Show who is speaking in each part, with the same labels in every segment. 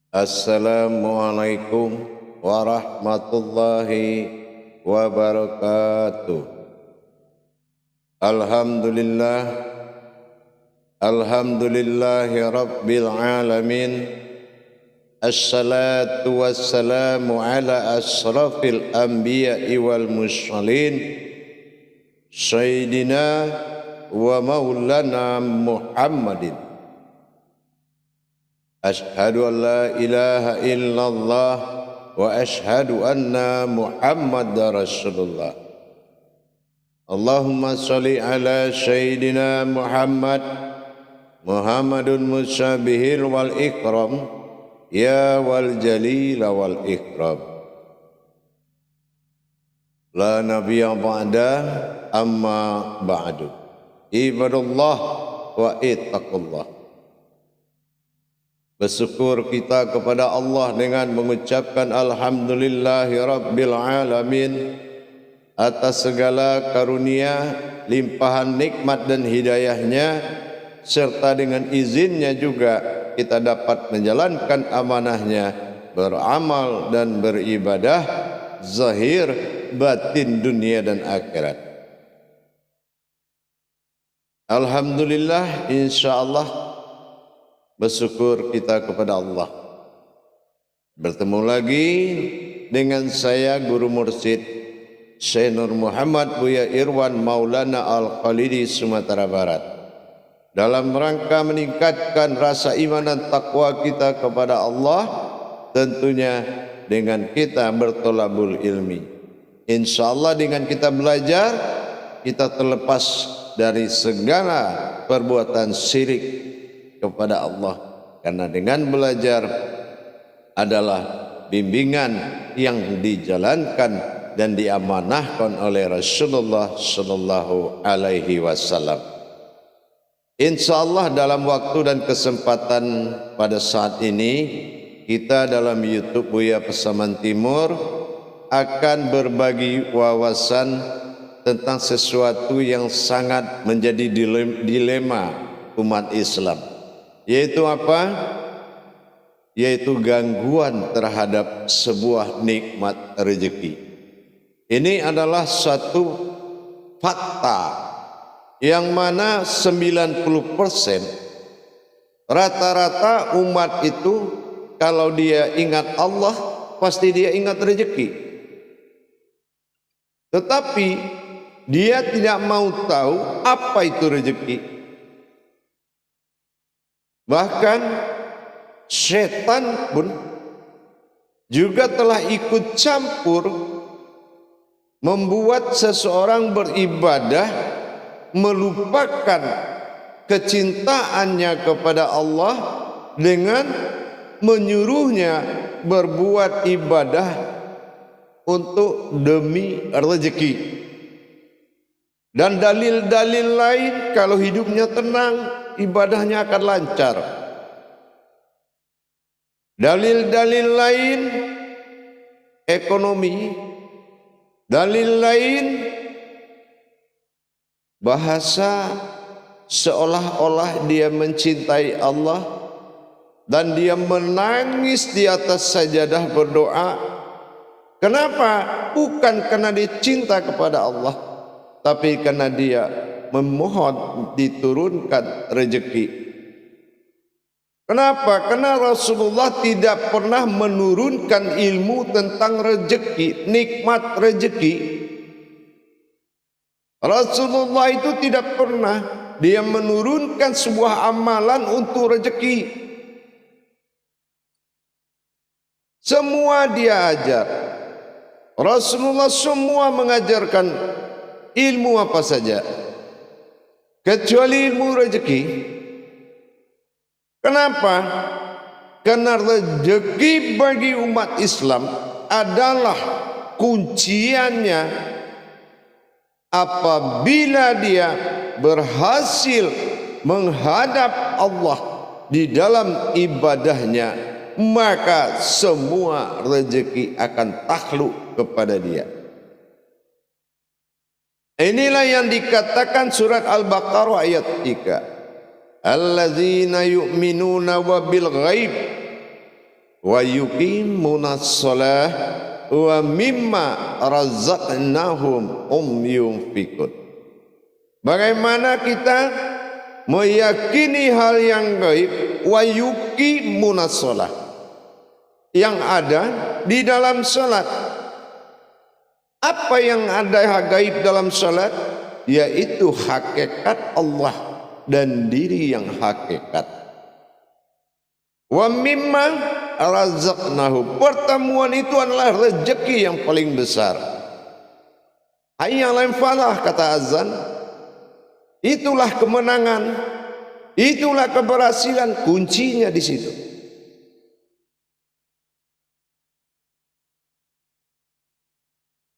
Speaker 1: Assalamualaikum warahmatullahi wabarakatuh. Alhamdulillahi rabbil alamin. Assalatu wassalamu ala asrafil anbiya'i wal mursalin Sayyidina wa maulana Muhammadin. Ashhadu an la ilaha illallah wa ashhadu anna Muhammadar Rasulullah. Allahumma salli ala Sayyidina Muhammadun musabihil wal ikram, ya wal jalil wal ikram. La nabiyya ba'da amma ba'du. Ibadallah wa ittaqullah. Bersyukur kita kepada Allah dengan mengucapkan alhamdulillahi rabbil alamin atas segala karunia, limpahan nikmat dan hidayahnya, serta dengan izinnya juga kita dapat menjalankan amanahnya, beramal dan beribadah zahir batin dunia dan akhirat. Alhamdulillah, insyaallah bersyukur kita kepada Allah. Bertemu lagi dengan saya Guru Mursyid Syekh Nur Muhammad Buya Irwan Maulana Al-Khalidi Sumatera Barat, dalam rangka meningkatkan rasa iman dan takwa kita kepada Allah, tentunya dengan kita bertolabul ilmi. InsyaAllah dengan kita belajar, kita terlepas dari segala perbuatan syirik kepada Allah, karena dengan belajar adalah bimbingan yang dijalankan dan diamanahkan oleh Rasulullah sallallahu alaihi wasallam. InsyaAllah dalam waktu dan kesempatan pada saat ini, kita dalam YouTube Buya Pasaman Timur akan berbagi wawasan tentang sesuatu yang sangat menjadi dilema umat Islam. Yaitu apa? Yaitu gangguan terhadap sebuah nikmat rezeki. Ini adalah suatu fakta yang mana 90% rata-rata umat itu kalau dia ingat Allah pasti dia ingat rezeki. Tetapi dia tidak mau tahu apa itu rezeki. Bahkan setan pun juga telah ikut campur membuat seseorang beribadah melupakan kecintaannya kepada Allah dengan menyuruhnya berbuat ibadah untuk demi rezeki. Dan dalil-dalil lain, kalau hidupnya tenang, ibadahnya akan lancar. Dalil-dalil lain, ekonomi. Dalil lain, bahasa seolah-olah dia mencintai Allah dan dia menangis di atas sajadah berdoa. Kenapa? Bukan karena dia cinta kepada Allah, tapi karena dia memohon diturunkan rezeki. Kenapa? Karena Rasulullah tidak pernah menurunkan ilmu tentang rezeki, nikmat rezeki. Rasulullah itu tidak pernah dia menurunkan sebuah amalan untuk rezeki. Semua dia ajar. Rasulullah semua mengajarkan ilmu apa saja, kecuali ilmu rezeki. Kenapa? Karena rezeki bagi umat Islam adalah kunciannya. Apabila dia berhasil menghadap Allah di dalam ibadahnya, maka semua rezeki akan takluk kepada dia. Inilah yang dikatakan surat Al-Baqarah ayat 3. Allazina yu'minuna wa bil ghaib wa yuqimunas shalah wa mimma razaqnahum yunfiqun. Bagaimana kita meyakini hal yang gaib, wa yuqimunas shalah, yang ada di dalam salat. Apa yang ada gaib dalam salat? Yaitu hakikat Allah dan diri yang hakikat. Wa mimma razaqnahum, pertemuan itu adalah rezeki yang paling besar. Hayya 'alal falah, kata azan. Itulah kemenangan, itulah keberhasilan, kuncinya di situ.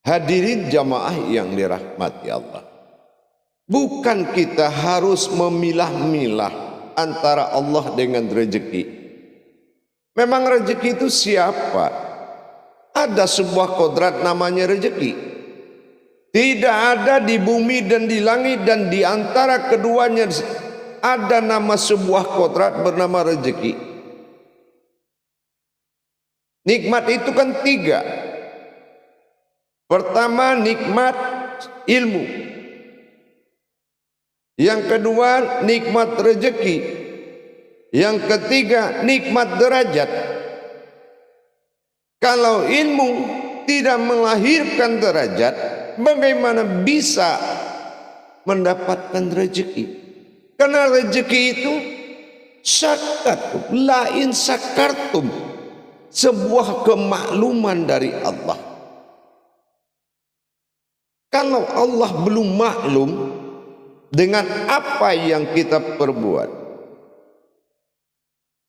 Speaker 1: Hadirin jamaah yang dirahmati Allah, bukan kita harus memilah-milah antara Allah dengan rezeki. Memang rezeki itu siapa? Ada sebuah kodrat namanya rezeki. Tidak ada di bumi dan di langit dan di antara keduanya ada nama sebuah kodrat bernama rezeki. Nikmat itu kan tiga. Pertama, nikmat ilmu. Yang kedua, nikmat rezeki. Yang ketiga, nikmat derajat. Kalau ilmu tidak melahirkan derajat, bagaimana bisa mendapatkan rezeki? Karena rezeki itu syakatum, lain sakartum, sebuah kemakluman dari Allah. Kalau Allah belum maklum dengan apa yang kita perbuat,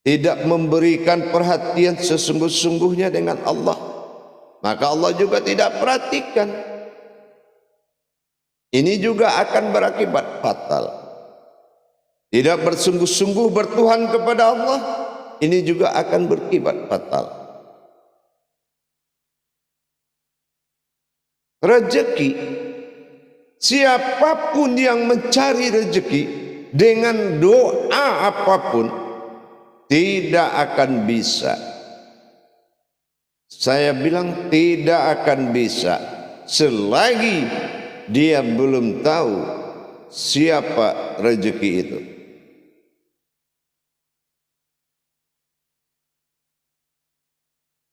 Speaker 1: tidak memberikan perhatian sesungguh-sungguhnya dengan Allah, maka Allah juga tidak perhatikan. Ini juga akan berakibat fatal. Tidak bersungguh-sungguh bertuhan kepada Allah, ini juga akan berakibat fatal. Rezeki, siapapun yang mencari rezeki dengan doa apapun tidak akan bisa. Saya bilang tidak akan bisa selagi dia belum tahu siapa rezeki itu.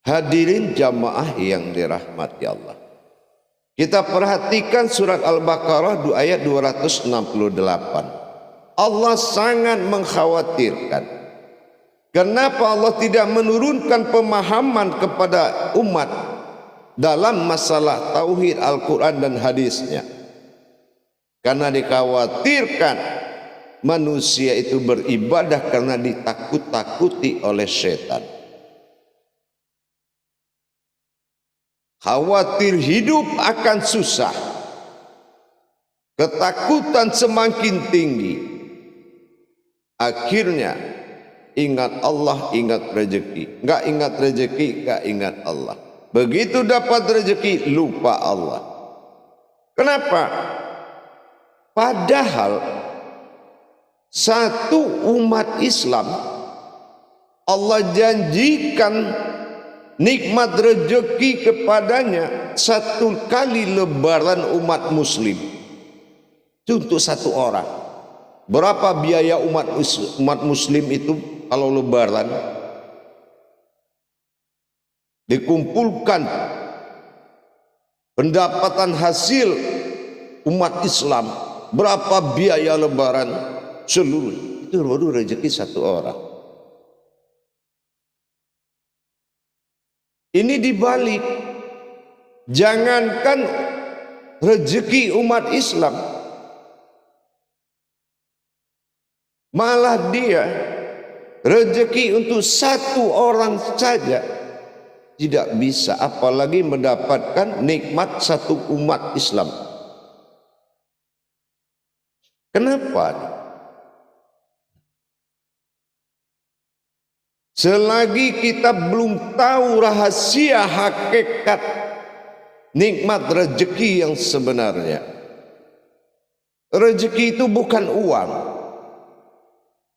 Speaker 1: Hadirin jamaah yang dirahmati Allah, kita perhatikan surat Al-Baqarah ayat 268. Allah sangat mengkhawatirkan. Kenapa Allah tidak menurunkan pemahaman kepada umat dalam masalah tauhid Al-Quran dan hadisnya? Karena dikhawatirkan manusia itu beribadah karena ditakut-takuti oleh setan. Khawatir hidup akan susah, ketakutan semakin tinggi. Akhirnya ingat Allah, ingat rezeki. Enggak ingat rezeki, enggak ingat Allah. Begitu dapat rezeki, lupa Allah. Kenapa? Padahal satu umat Islam Allah janjikan nikmat rezeki kepadanya satu kali lebaran umat muslim. Itu untuk satu orang. Berapa biaya umat muslim itu kalau lebaran? Dikumpulkan pendapatan hasil umat Islam, berapa biaya lebaran seluruh itu baru rezeki satu orang. Ini dibalik, jangankan rezeki umat Islam, malah dia rezeki untuk satu orang saja tidak bisa, apalagi mendapatkan nikmat satu umat Islam. Kenapa? Selagi kita belum tahu rahasia hakikat nikmat rezeki yang sebenarnya. Rezeki itu bukan uang.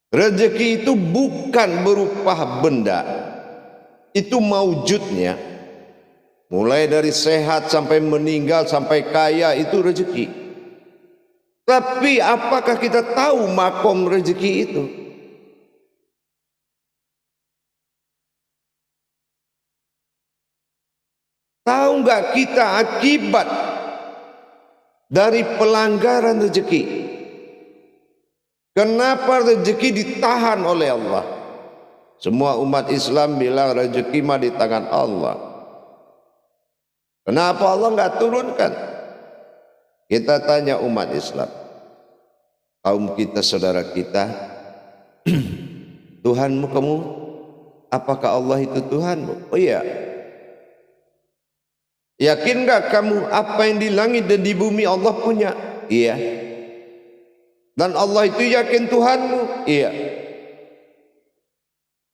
Speaker 1: Rezeki itu bukan berupa benda. itu maujudnya, mulai dari sehat sampai meninggal sampai kaya itu rezeki. Tapi apakah kita tahu makom rezeki itu? Tahu nggak kita akibat dari pelanggaran rezeki? Kenapa rezeki ditahan oleh Allah? Semua umat Islam bilang rezeki mah di tangan Allah. Kenapa Allah nggak turunkan? Kita tanya umat Islam, kaum kita, saudara kita, Tuhanmu kamu, apakah Allah itu Tuhanmu? Oh iya. Yakin nggak kamu apa yang di langit dan di bumi Allah punya? Iya. Dan Allah itu yakin Tuhanmu? Iya.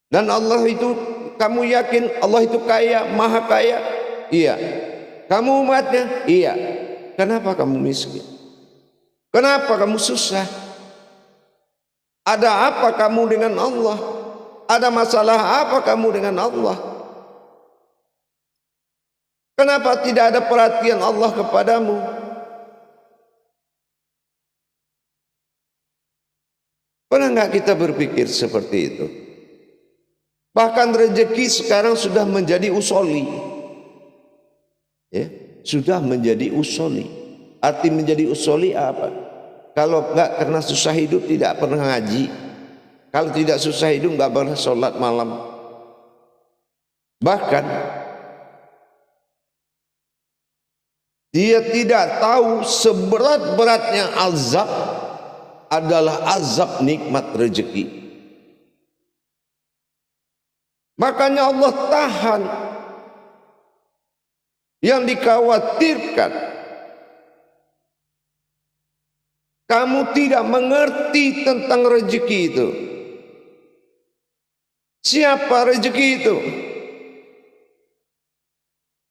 Speaker 1: Dan Allah itu, kamu yakin Allah itu kaya, maha kaya? Iya. Kamu umatnya? Iya. Kenapa kamu miskin? Kenapa kamu susah? Ada apa kamu dengan Allah? Ada masalah apa kamu dengan Allah? Kenapa tidak ada perhatian Allah kepadamu? Pernah nggak kita berpikir seperti itu? Bahkan rezeki sekarang sudah menjadi usoli. Ya, sudah menjadi usoli. Arti menjadi usoli apa? Kalau nggak karena susah hidup tidak pernah ngaji. Kalau tidak susah hidup nggak pernah sholat malam. Bahkan dia tidak tahu seberat-beratnya azab adalah azab nikmat rezeki. Makanya Allah tahan. Yang dikhawatirkan, kamu tidak mengerti tentang rezeki itu. Siapa rezeki itu?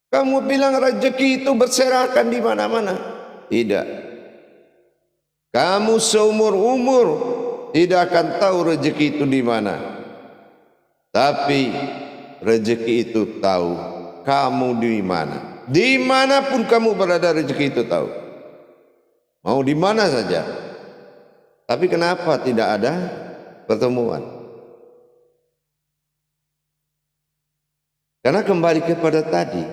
Speaker 1: Kamu bilang rezeki itu berserakan di mana-mana. Tidak. Kamu seumur-umur tidak akan tahu rezeki itu di mana. Tapi rezeki itu tahu kamu di mana. Dimanapun kamu berada, rezeki itu tahu. Mau di mana saja. Tapi kenapa tidak ada pertemuan? Karena kembali kepada tadi,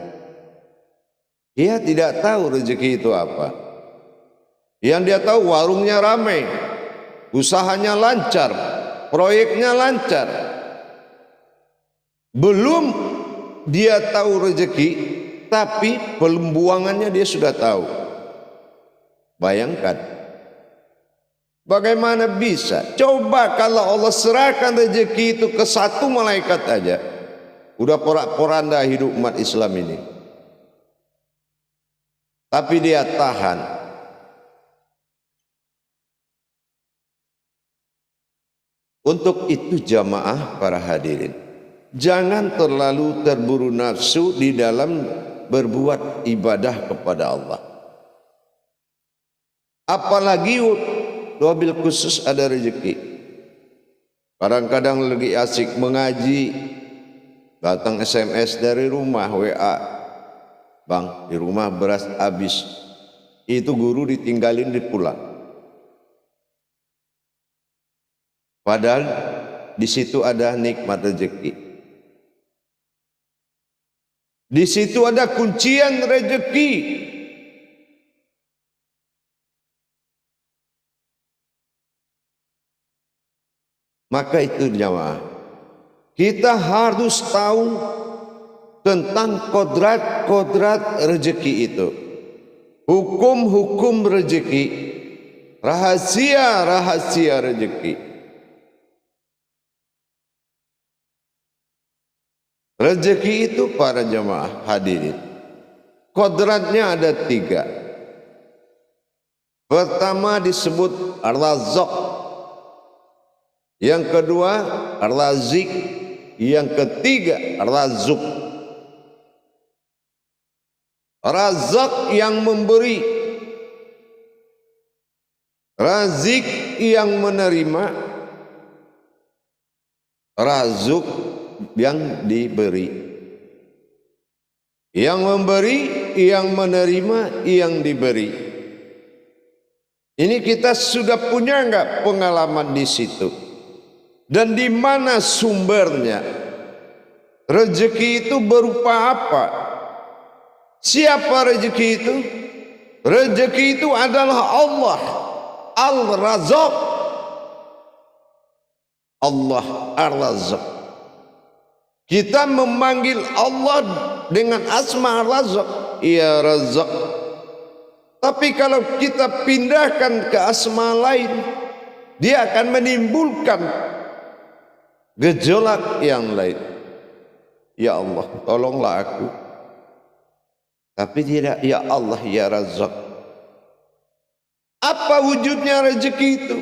Speaker 1: dia tidak tahu rezeki itu apa. Yang dia tahu warungnya ramai, usahanya lancar, proyeknya lancar. Belum dia tahu rezeki, tapi pembuangannya dia sudah tahu. Bayangkan, bagaimana bisa? Coba kalau Allah serahkan rezeki itu ke satu malaikat aja, udah porak-poranda hidup umat Islam ini. Tapi dia tahan. Untuk itu jamaah para hadirin, jangan terlalu terburu nafsu di dalam berbuat ibadah kepada Allah. Apalagi wabil khusus ada rezeki. Kadang-kadang lagi asik mengaji, datang SMS dari rumah, WA, bang di rumah beras habis. Itu guru ditinggalin di pulang. Padahal di situ ada nikmat rezeki. Di situ ada kuncian rezeki. Maka itu jamaah, kita harus tahu tentang kodrat-kodrat rezeki itu. Hukum-hukum rezeki, rahasia-rahasia rezeki. Rezeki itu para jemaah hadirin, kodratnya ada 3. Pertama disebut Ar-Razzaq, yang kedua Ar-Razik, yang ketiga Ar-Razzuq. Razzaq yang memberi, Razik yang menerima, Razzuq yang diberi. Yang memberi, yang menerima, yang diberi. Ini kita sudah punya enggak pengalaman di situ? Dan di mana sumbernya? Rezeki itu berupa apa? Siapa rezeki itu? Rezeki itu adalah Allah, Al-Razzaq. Allah Ar-Razzaq. Kita memanggil Allah dengan asma Ar-Razzaq, ya Razzaq. Tapi kalau kita pindahkan ke asma lain, dia akan menimbulkan gejolak yang lain. Ya Allah, tolonglah aku. Tapi tidak, ya Allah, ya Razzaq. Apa wujudnya rezeki itu?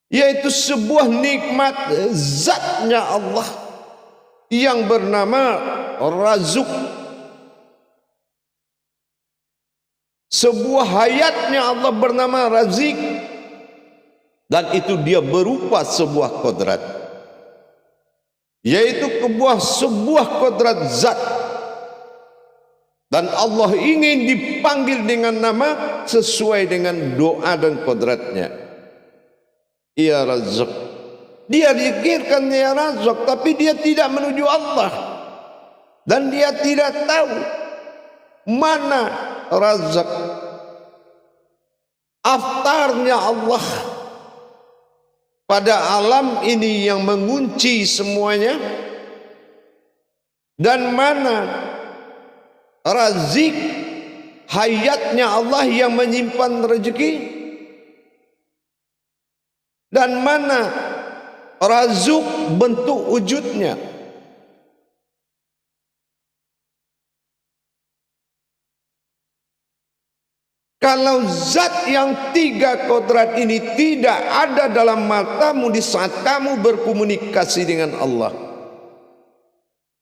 Speaker 1: Yaitu sebuah nikmat zatnya Allah yang bernama Razzaq. Sebuah hayatnya Allah bernama Razik. Dan itu dia berupa sebuah kodrat, yaitu sebuah kodrat zat. Dan Allah ingin dipanggil dengan nama sesuai dengan doa dan kodratnya. Ya Razzaq. Dia dikirkan ya Razzaq, tapi dia tidak menuju Allah. Dan dia tidak tahu mana Razzaq. Aftarnya Allah pada alam ini yang mengunci semuanya. Dan mana Razik, hayatnya Allah yang menyimpan rezeki. Dan mana Razzaq, bentuk wujudnya. Kalau zat yang tiga kodrat ini tidak ada dalam matamu di saat kamu berkomunikasi dengan Allah,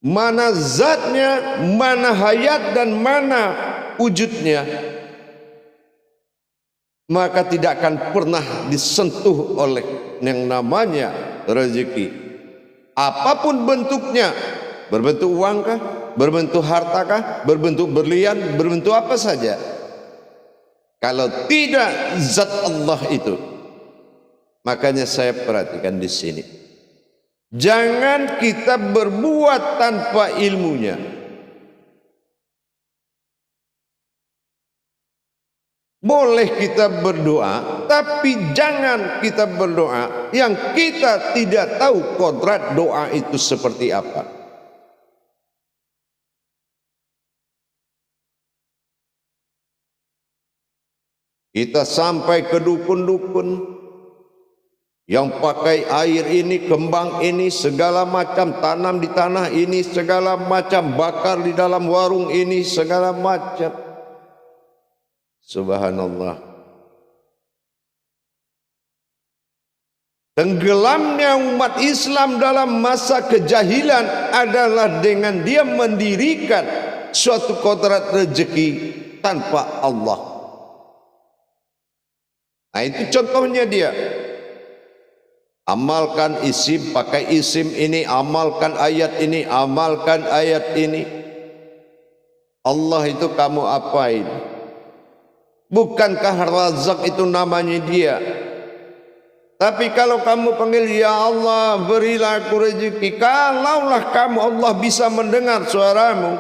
Speaker 1: mana zatnya, mana hayat dan mana wujudnya, maka tidak akan pernah disentuh oleh yang namanya rezeki. Apapun bentuknya, berbentuk uangkah, berbentuk hartakah, berbentuk berlian, berbentuk apa saja, kalau tidak zat Allah itu. Makanya saya perhatikan di sini, jangan kita berbuat tanpa ilmunya. Boleh kita berdoa, tapi jangan kita berdoa yang kita tidak tahu kodrat doa itu seperti apa. Kita sampai ke dukun-dukun yang pakai air ini, kembang ini, segala macam, tanam di tanah ini, segala macam, bakar di dalam warung ini, segala macam. Subhanallah. Tenggelamnya umat Islam dalam masa kejahilan adalah dengan dia mendirikan suatu kodrat rezeki tanpa Allah. Nah, itu contohnya dia. Amalkan isim, pakai isim ini, amalkan ayat ini, amalkan ayat ini. Allah itu kamu apain? Bukankah Razzaq itu namanya dia? Tapi kalau kamu panggil ya Allah, berilah aku rezeki, kalaulah kamu Allah bisa mendengar suaramu,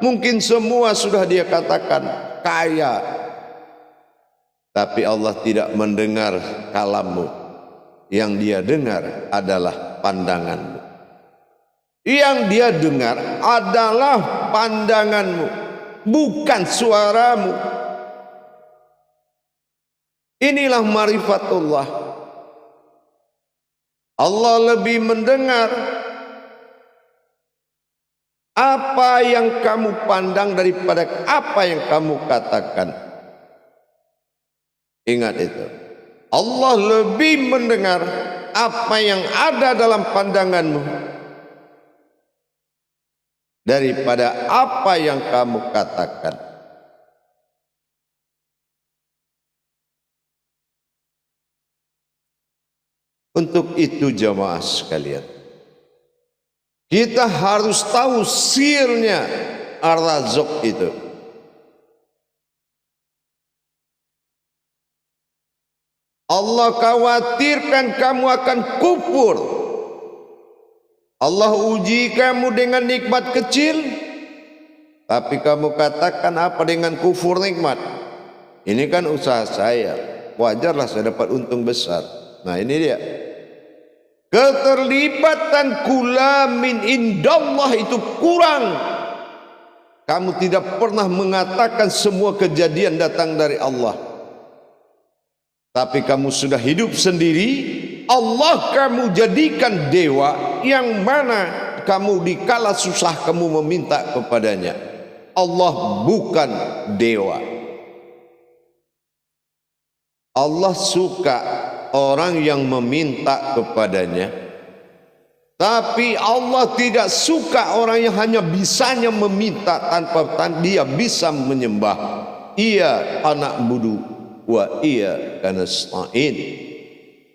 Speaker 1: mungkin semua sudah dia katakan kaya. Tapi Allah tidak mendengar kalammu. Yang dia dengar adalah pandanganmu. Yang dia dengar adalah pandanganmu, bukan suaramu. Inilah marifatullah. Allah lebih mendengar apa yang kamu pandang daripada apa yang kamu katakan. Ingat itu. Allah lebih mendengar apa yang ada dalam pandanganmu daripada apa yang kamu katakan. Untuk itu jamaah sekalian, kita harus tahu sirnya Ar-Razzaq itu. Allah khawatirkan kamu akan kufur. Allah uji kamu dengan nikmat kecil, tapi kamu katakan apa dengan kufur nikmat? Ini kan usaha saya, wajarlah saya dapat untung besar. Nah ini dia, keterlibatan kula min indallah itu kurang. Kamu tidak pernah mengatakan semua kejadian datang dari Allah, tapi kamu sudah hidup sendiri. Allah kamu jadikan dewa, yang mana kamu dikala susah kamu meminta kepadanya. Allah bukan dewa. Allah suka orang yang meminta kepadanya, tapi Allah tidak suka orang yang hanya bisanya meminta tanpa dia bisa menyembah. Ia anak budu wa ia kanasta'in.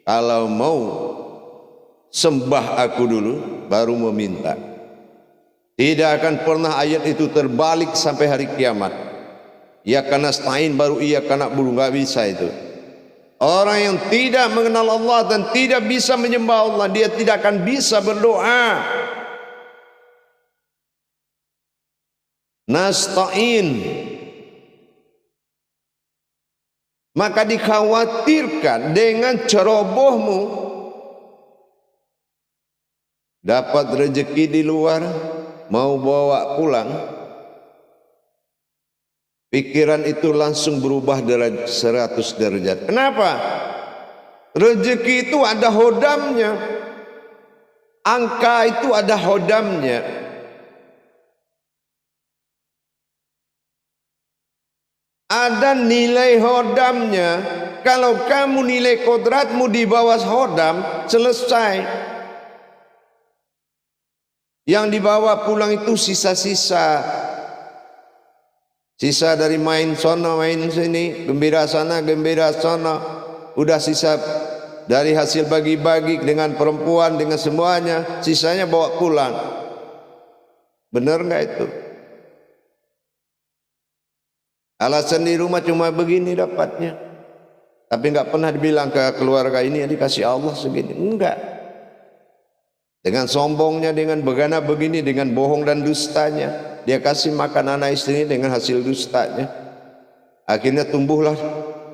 Speaker 1: Kalau mau sembah aku dulu baru meminta. Tidak akan pernah ayat itu terbalik sampai hari kiamat. Ya kanasta'in baru ia kanak budu, nggak bisa itu. Orang yang tidak mengenal Allah dan tidak bisa menyembah Allah, dia tidak akan bisa berdoa. Nasta'in. Maka dikhawatirkan dengan cerobohmu dapat rezeki di luar, mau bawa pulang, pikiran itu langsung berubah 100 derajat. Kenapa? Rezeki itu ada hodamnya, angka itu ada hodamnya. Ada nilai hodamnya. Kalau kamu nilai kodratmu di bawah hodam, selesai. Yang dibawa pulang itu sisa-sisa. Sisa dari main sono, main sini, gembira sana, gembira sono. Udah sisa dari hasil bagi-bagi dengan perempuan, dengan semuanya. Sisanya bawa pulang. Benar nggak itu? Alasan di rumah cuma begini dapatnya, tapi nggak pernah dibilang ke keluarga ini dikasih Allah segini, enggak. Dengan sombongnya, dengan begana begini, dengan bohong dan dustanya, dia kasih makan anak istrinya dengan hasil dustanya. Akhirnya tumbuhlah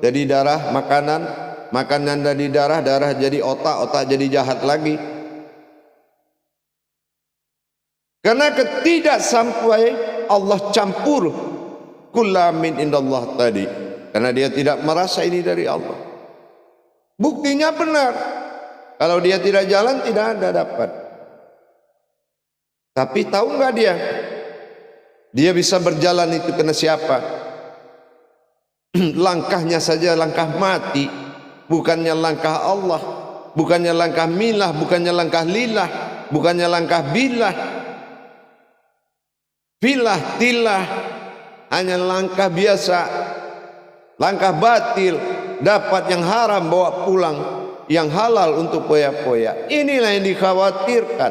Speaker 1: jadi darah makanan, makanan dari darah, darah jadi otak, otak jadi jahat lagi. Karena ketidaksampai Allah campur kulamin indallah tadi, karena dia tidak merasa ini dari Allah. Buktinya benar, kalau dia tidak jalan tidak ada dapat. Tapi tahu nggak dia bisa berjalan itu kena siapa? Langkahnya saja langkah mati, bukannya langkah Allah, bukannya langkah milah, bukannya langkah lillah, bukannya langkah bilah, filah tilah. Hanya langkah biasa, langkah batil, dapat yang haram bawa pulang, yang halal untuk poya-poya. Inilah yang dikhawatirkan.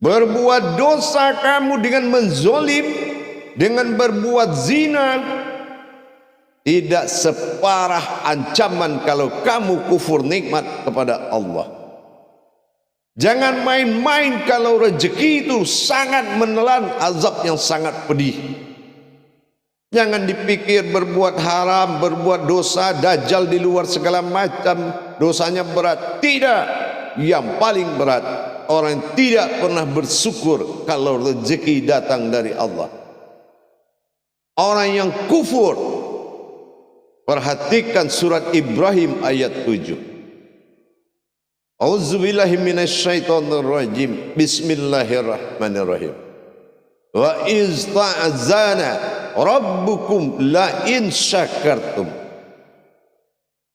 Speaker 1: Berbuat dosa kamu dengan menzolim, dengan berbuat zina, tidak separah ancaman kalau kamu kufur nikmat kepada Allah. Jangan main-main kalau rezeki itu sangat menelan azab yang sangat pedih. Jangan dipikir berbuat haram, berbuat dosa, dajjal di luar segala macam, dosanya berat. Tidak. Yang paling berat, orang yang tidak pernah bersyukur kalau rezeki datang dari Allah. Orang yang kufur. Perhatikan surat Ibrahim ayat 7. A'udzubillahi minasyaitonirrajim. Bismillahirrahmanirrahim. Wa iz ta'azana rabbukum la in syakartum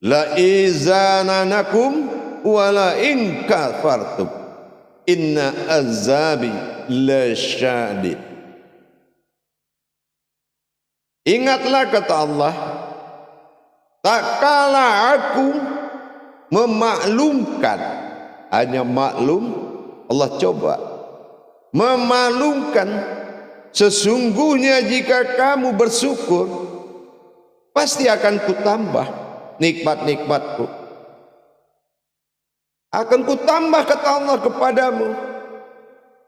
Speaker 1: la izananakum wa la in kafartum inna azabi lasyadid. Ingatlah kata Allah, tak kala aku memaklumkan, hanya maklum, Allah coba memalukan. Sesungguhnya jika kamu bersyukur, pasti akan kutambah nikmat-nikmatku. Akan kutambah kata Allah kepadamu.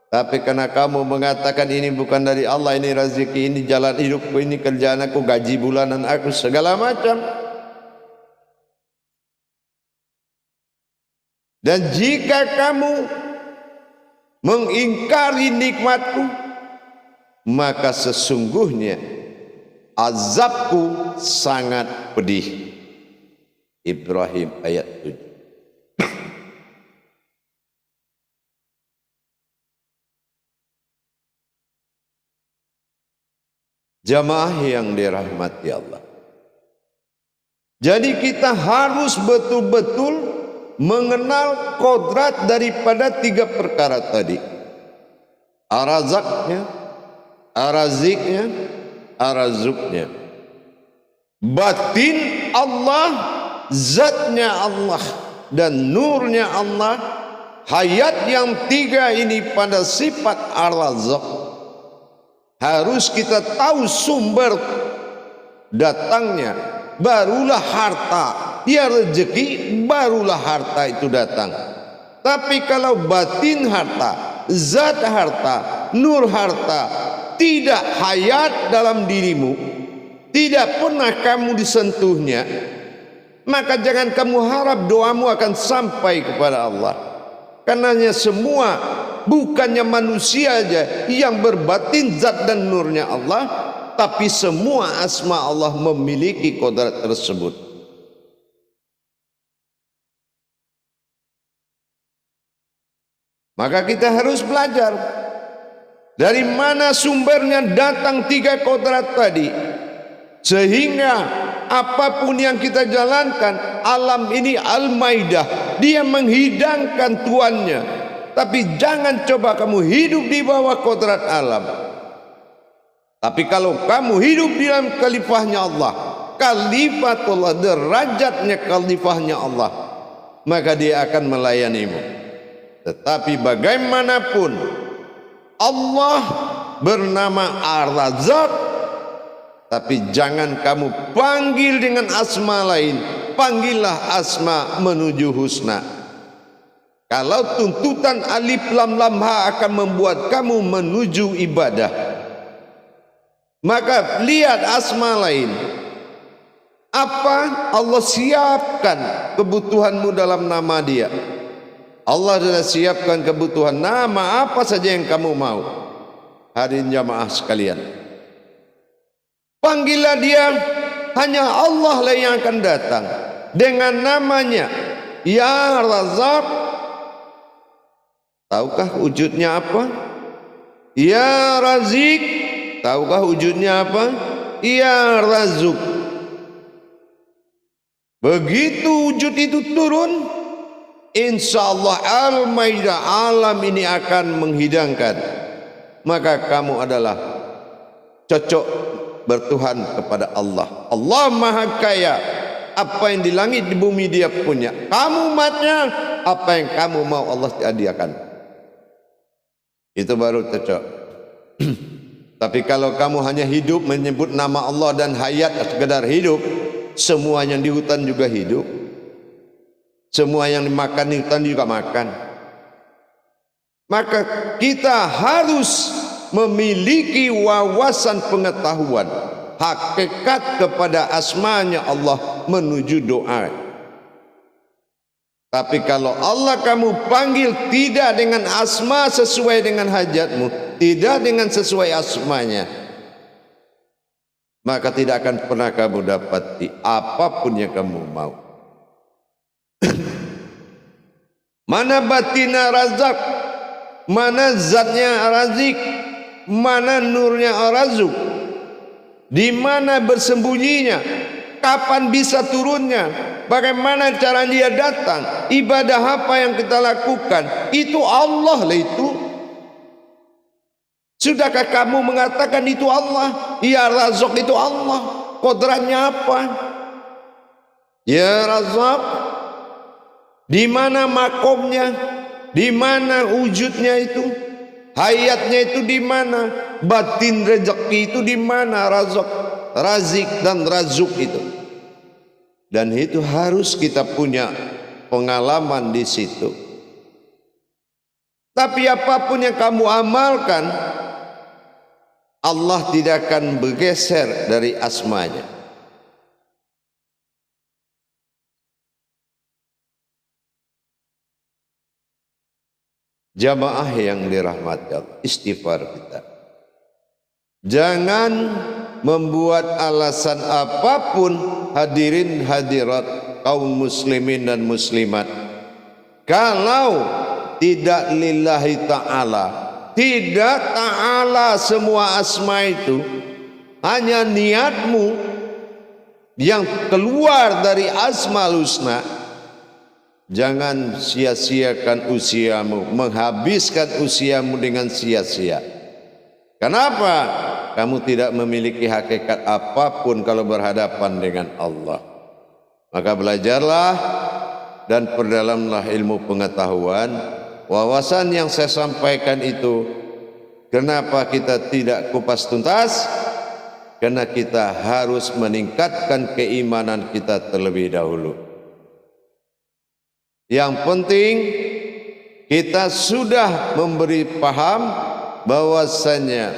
Speaker 1: Tapi karena kamu mengatakan ini bukan dari Allah, ini rezeki, ini jalan hidupku, ini kerjaan aku, gaji bulanan aku, segala macam. Dan jika kamu mengingkari nikmatku, maka sesungguhnya azabku sangat pedih. Ibrahim ayat 7. Jamaah yang dirahmati Allah. Jadi kita harus betul-betul mengenal kodrat daripada 3 perkara tadi. Arazaknya, araziknya, arazuknya. Batin Allah, zatnya Allah, dan nurnya Allah. Hayat yang 3 ini pada sifat arazak. Harus kita tahu sumber datangnya, barulah harta. Dia rezeki, barulah harta itu datang. Tapi kalau batin harta, zat harta, nur harta tidak hayat dalam dirimu, tidak pernah kamu disentuhnya, maka jangan kamu harap doamu akan sampai kepada Allah. Karenanya semua, bukannya manusia aja yang berbatin zat dan nurnya Allah, tapi semua asma Allah memiliki kodrat tersebut. Maka kita harus belajar dari mana sumbernya datang 3 kodrat tadi, sehingga apapun yang kita jalankan, alam ini al-maidah, dia menghidangkan tuannya. Tapi jangan coba kamu hidup di bawah kodrat alam. Tapi kalau kamu hidup di dalam khalifahnya Allah, khalifatullah, derajatnya khalifahnya Allah, maka dia akan melayanimu. Tetapi bagaimanapun Allah bernama Ar-Razzaq, tapi jangan kamu panggil dengan asma lain. Panggillah asma menuju husna. Kalau tuntutan alif lam lam ha akan membuat kamu menuju ibadah, maka lihat asma lain. Apa Allah siapkan kebutuhanmu dalam nama dia. Allah sudah siapkan kebutuhan. Nama apa saja yang kamu mau. Hadirin jamaah sekalian, panggillah dia. Hanya Allah lah yang akan datang dengan namanya Ya Razzaq. Tahukah wujudnya apa? Ya Razik. Tahukah wujudnya apa? Ya Razuk. Begitu wujud itu turun, insya Allah al-maidah, alam ini akan menghidangkan. Maka kamu adalah cocok bertuhan kepada Allah. Allah maha kaya. Apa yang di langit di bumi dia punya. Kamu umatnya, apa yang kamu mau Allah sediakan. Itu baru cocok. Tapi kalau kamu hanya hidup menyebut nama Allah dan hayat sekedar hidup, semua yang di hutan juga hidup, semua yang dimakan di hutan juga makan. Maka kita harus memiliki wawasan pengetahuan hakikat kepada asmanya Allah menuju doa. Tapi kalau Allah kamu panggil tidak dengan asma sesuai dengan hajatmu, tidak dengan sesuai asmanya, maka tidak akan pernah kamu dapati apapun yang kamu mau. Mana batina Razak, mana zatnya Razik, mana nurnya Razuk, di mana bersembunyinya, kapan bisa turunnya, bagaimana cara dia datang, ibadah apa yang kita lakukan, itu Allah lah itu. Sudahkah kamu mengatakan itu Allah? Ya Razak itu Allah. Kodratnya apa? Ya Razak. Di mana makomnya? Di mana wujudnya itu? Hayatnya itu di mana? Batin rezeki itu di mana? Razik dan razuk itu. Dan itu harus kita punya pengalaman di situ. Tapi apapun yang kamu amalkan, Allah tidak akan bergeser dari asmanya. Jamaah yang dirahmati Allah, istighfar kita. Jangan membuat alasan apapun, hadirin hadirat kaum muslimin dan muslimat, kalau tidak lillahi ta'ala, tidak ta'ala semua asma itu, hanya niatmu yang keluar dari asmaul husna. Jangan sia-siakan usiamu, menghabiskan usiamu dengan sia-sia. Kenapa? Kamu tidak memiliki hakikat apapun kalau berhadapan dengan Allah. Maka belajarlah dan perdalamlah ilmu pengetahuan. Wawasan yang saya sampaikan itu, kenapa kita tidak kupas tuntas? Karena kita harus meningkatkan keimanan kita terlebih dahulu. Yang penting kita sudah memberi paham bahwasanya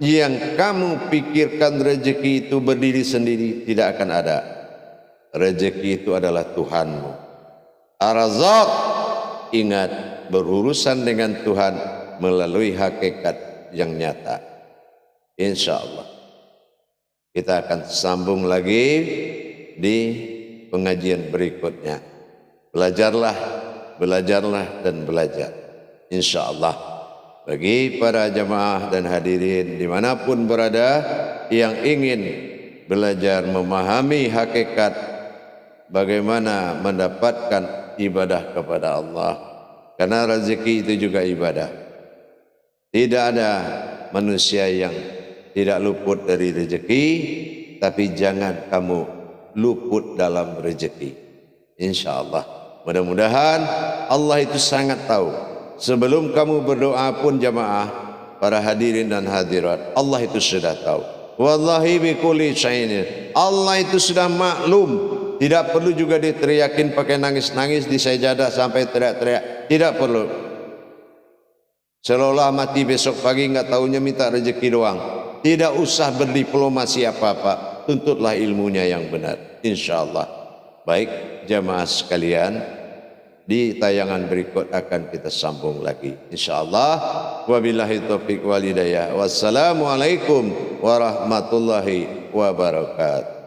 Speaker 1: yang kamu pikirkan rezeki itu berdiri sendiri, tidak akan ada. Rezeki itu adalah Tuhanmu. Ar-Razzaq, ingat, berurusan dengan Tuhan melalui hakikat yang nyata. Insya Allah kita akan sambung lagi di pengajian berikutnya. Belajarlah, belajarlah dan belajar. Insya Allah bagi para jamaah dan hadirin dimanapun berada yang ingin belajar memahami hakikat bagaimana mendapatkan ibadah kepada Allah, karena rezeki itu juga ibadah. Tidak ada manusia yang tidak luput dari rezeki, tapi jangan kamu luput dalam rezeki. Insya Allah. Mudah-mudahan Allah itu sangat tahu. Sebelum kamu berdoa pun jamaah, para hadirin dan hadirat, Allah itu sudah tahu. Wallahi bikulli syai'in. Allah itu sudah maklum. Tidak perlu juga diteriakin pakai nangis-nangis di sajadah sampai teriak-teriak. Tidak perlu. Seolah mati besok pagi nggak tahunya minta rezeki doang. Tidak usah berdiplomasi apa-apa. Tuntutlah ilmunya yang benar. Insya Allah. Baik jamaah sekalian, di tayangan berikut akan kita sambung lagi insyaallah. Wabillahi taufiq wal hidayah. Wassalamualaikum warahmatullahi wabarakatuh.